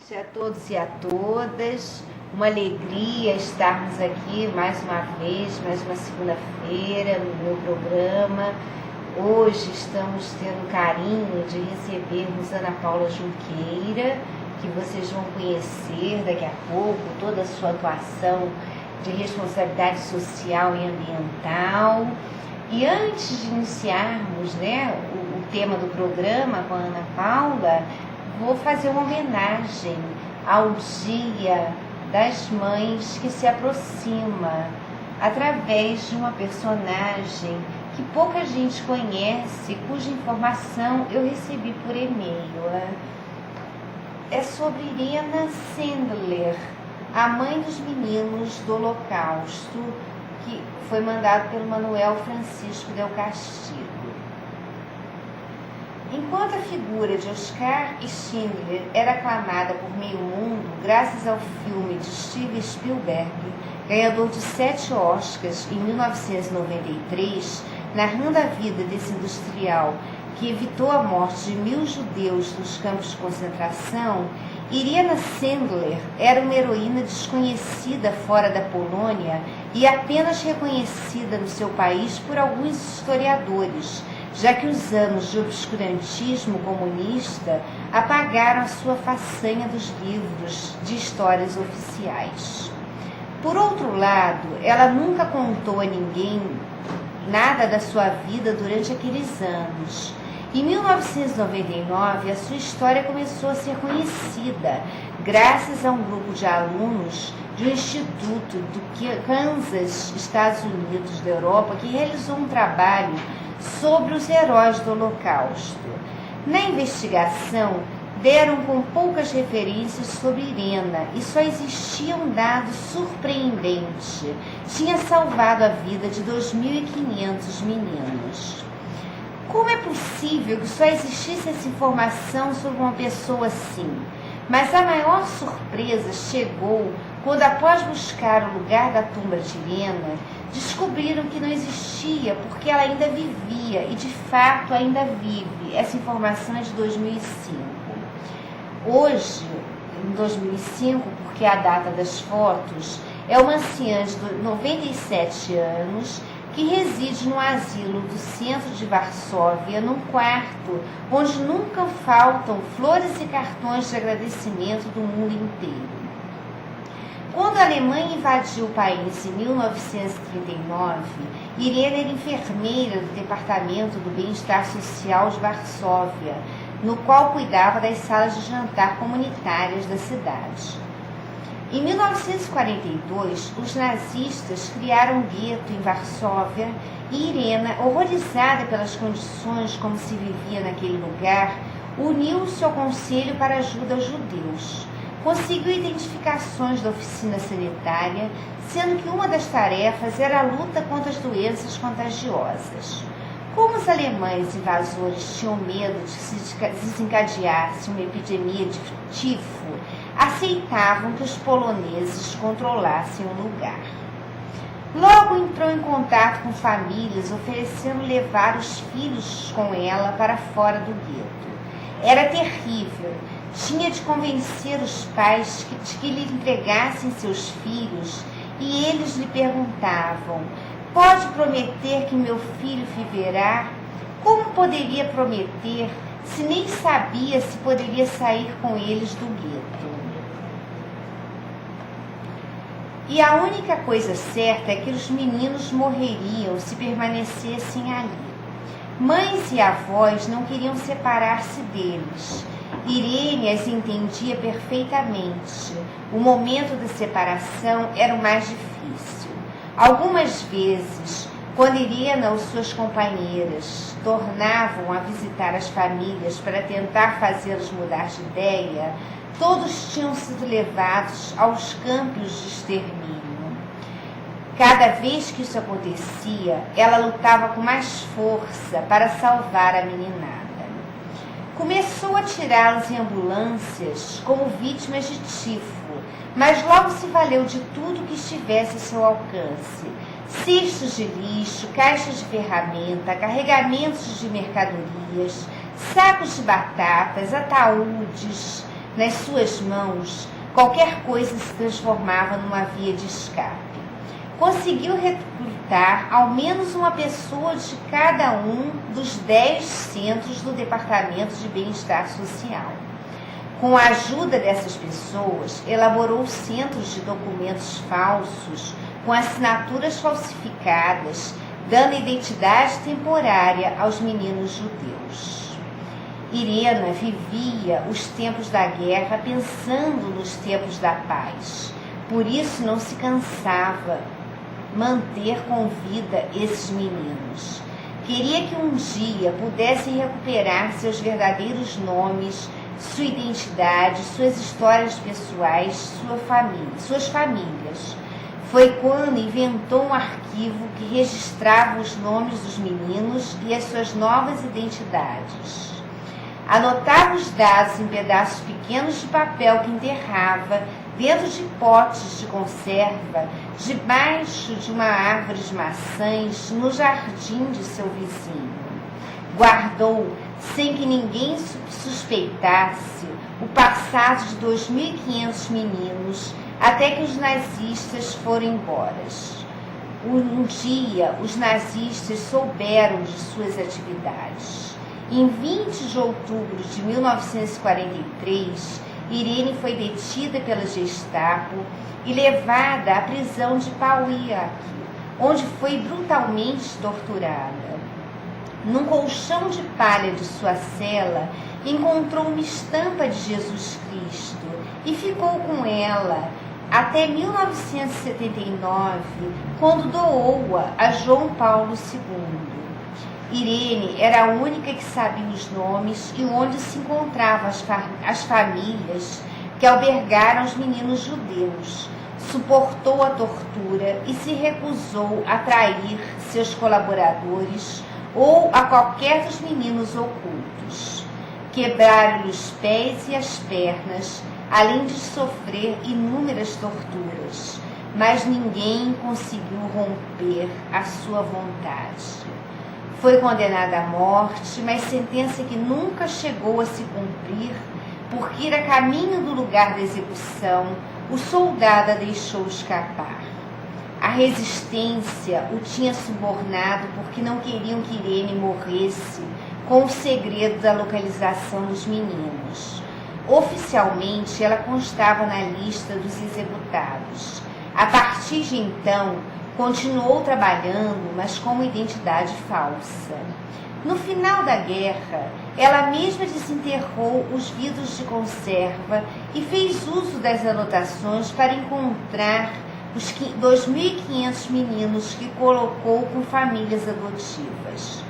noite a todos e a todas. Uma alegria estarmos aqui mais uma vez, mais uma segunda-feira no meu programa. Hoje estamos tendo o carinho de recebermos Ana Paula Junqueira, que vocês vão conhecer daqui a pouco, toda a sua atuação de responsabilidade social e ambiental. E antes de iniciarmos, o tema do programa com a Ana Paula, vou fazer uma homenagem ao Dia das Mães que se aproxima através de uma personagem que pouca gente conhece, cuja informação eu recebi por e-mail. É sobre Irena Sendler, a mãe dos meninos do Holocausto, que foi mandado pelo Manuel Francisco Del Castillo. Enquanto a figura de Oscar Schindler era aclamada por meio mundo, graças ao filme de Steven Spielberg, ganhador de 7 Oscars em 1993, narrando a vida desse industrial que evitou a morte de 1000 judeus nos campos de concentração, Irena Sendler era uma heroína desconhecida fora da Polônia e apenas reconhecida no seu país por alguns historiadores, já que os anos de obscurantismo comunista apagaram a sua façanha dos livros de histórias oficiais. Por outro lado, ela nunca contou a ninguém nada da sua vida durante aqueles anos. Em 1999, a sua história começou a ser conhecida graças a um grupo de alunos de um instituto do Kansas, Estados Unidos da Europa, que realizou um trabalho sobre os heróis do Holocausto. Na investigação, deram com poucas referências sobre Irena e só existia um dado surpreendente: tinha salvado a vida de 2.500 meninos. Como é possível que só existisse essa informação sobre uma pessoa assim? Mas a maior surpresa chegou quando, após buscar o lugar da tumba de Irena, descobriram que não existia porque ela ainda vivia e, de fato, ainda vive. Essa informação é de 2005. Hoje, em 2005, porque é a data das fotos, é uma anciã de 97 anos que reside no asilo do centro de Varsóvia, num quarto onde nunca faltam flores e cartões de agradecimento do mundo inteiro. Quando a Alemanha invadiu o país em 1939, Irena era enfermeira do Departamento do Bem-Estar Social de Varsóvia, no qual cuidava das salas de jantar comunitárias da cidade. Em 1942, os nazistas criaram um gueto em Varsóvia e Irena, horrorizada pelas condições como se vivia naquele lugar, uniu-se ao Conselho para Ajuda aos Judeus. Conseguiu identificações da oficina sanitária, sendo que uma das tarefas era a luta contra as doenças contagiosas. Como os alemães invasores tinham medo de que se desencadeasse uma epidemia de tifo, aceitavam que os poloneses controlassem o lugar. Logo entrou em contato com famílias, oferecendo levar os filhos com ela para fora do gueto. Era terrível. Tinha de convencer os pais de que lhe entregassem seus filhos e eles lhe perguntavam: pode prometer que meu filho viverá? Como poderia prometer se nem sabia se poderia sair com eles do gueto? E a única coisa certa é que os meninos morreriam se permanecessem ali. Mães e avós não queriam separar-se deles. Irene as entendia perfeitamente. O momento da separação era o mais difícil. Algumas vezes, quando Irena ou suas companheiras tornavam a visitar as famílias para tentar fazê-los mudar de ideia, todos tinham sido levados aos campos de extermínio. Cada vez que isso acontecia, ela lutava com mais força para salvar a meninada. Começou a tirá-los em ambulâncias como vítimas de tifo, mas logo se valeu de tudo que estivesse a seu alcance: cestos de lixo, caixas de ferramenta, carregamentos de mercadorias, sacos de batatas, ataúdes, Nas suas mãos, qualquer coisa se transformava numa via de escape. Conseguiu recrutar ao menos uma pessoa de cada um dos 10 centros do Departamento de Bem-Estar Social. Com a ajuda dessas pessoas, elaborou centros de documentos falsos com assinaturas falsificadas, dando identidade temporária aos meninos judeus. Irena vivia os tempos da guerra pensando nos tempos da paz. Por isso não se cansava manter com vida esses meninos. Queria que um dia pudessem recuperar seus verdadeiros nomes, sua identidade, suas histórias pessoais, suas famílias. Foi quando inventou um arquivo que registrava os nomes dos meninos e as suas novas identidades. Anotava os dados em pedaços pequenos de papel que enterrava dentro de potes de conserva, debaixo de uma árvore de maçãs, no jardim de seu vizinho. Guardou, sem que ninguém suspeitasse, o passado de 2.500 meninos, até que os nazistas foram embora. Um dia, os nazistas souberam de suas atividades. Em 20 de outubro de 1943, Irene foi detida pela Gestapo e levada à prisão de Pauiac, onde foi brutalmente torturada. Num colchão de palha de sua cela, encontrou uma estampa de Jesus Cristo e ficou com ela até 1979, quando doou-a a João Paulo II. Irene era a única que sabia os nomes e onde se encontravam as famílias que albergaram os meninos judeus. Suportou a tortura e se recusou a trair seus colaboradores ou a qualquer dos meninos ocultos. Quebraram-lhe os pés e as pernas, além de sofrer inúmeras torturas, mas ninguém conseguiu romper a sua vontade. Foi condenada à morte, mas sentença que nunca chegou a se cumprir, porque ir a caminho do lugar da execução, o soldado a deixou escapar. A resistência o tinha subornado porque não queriam que Irene morresse com o segredo da localização dos meninos. Oficialmente, ela constava na lista dos executados. A partir de então, continuou trabalhando, mas com uma identidade falsa. No final da guerra, ela mesma desenterrou os vidros de conserva e fez uso das anotações para encontrar os 2.500 meninos que colocou com famílias adotivas.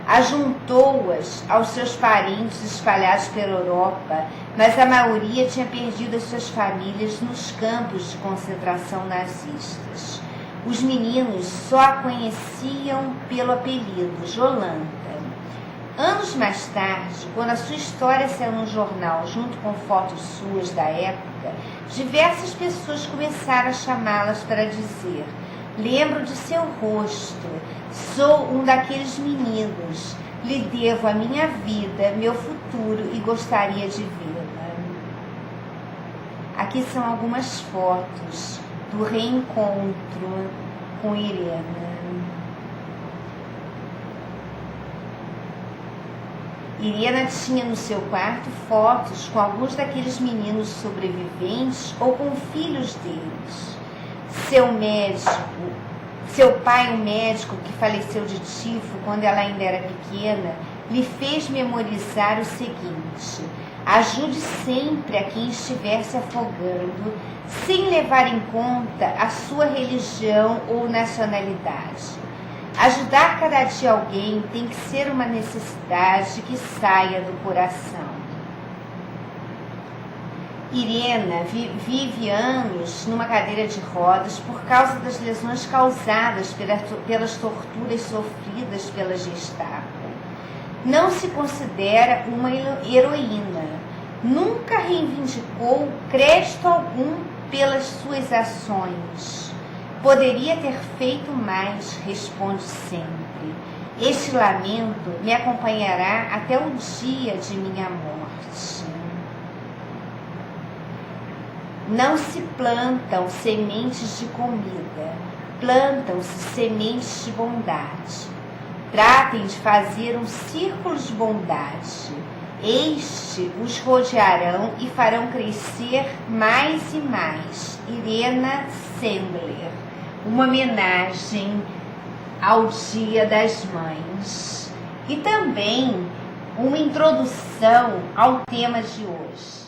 Ajuntou-as aos seus parentes espalhados pela Europa, mas a maioria tinha perdido as suas famílias nos campos de concentração nazistas. Os meninos só a conheciam pelo apelido Jolanta. Anos mais tarde, quando a sua história saiu no jornal junto com fotos suas da época, diversas pessoas começaram a chamá-las para dizer: lembro de seu rosto, sou um daqueles meninos, lhe devo a minha vida, meu futuro e gostaria de vê-la. Aqui são algumas fotos do reencontro com Irena. Irena tinha no seu quarto fotos com alguns daqueles meninos sobreviventes ou com filhos deles. Seu pai, um médico que faleceu de tifo quando ela ainda era pequena, lhe fez memorizar o seguinte: ajude sempre a quem estiver se afogando, sem levar em conta a sua religião ou nacionalidade. Ajudar cada dia alguém tem que ser uma necessidade que saia do coração. Irena vive anos numa cadeira de rodas por causa das lesões causadas pelas torturas sofridas pela Gestapo. Não se considera uma heroína. Nunca reivindicou crédito algum pelas suas ações. Poderia ter feito mais, responde sempre. Este lamento me acompanhará até o dia de minha morte. Não se plantam sementes de comida, plantam-se sementes de bondade. Tratem de fazer um círculo de bondade. Este os rodearão e farão crescer mais e mais. Irena Sendler. Uma homenagem ao Dia das Mães. E também uma introdução ao tema de hoje.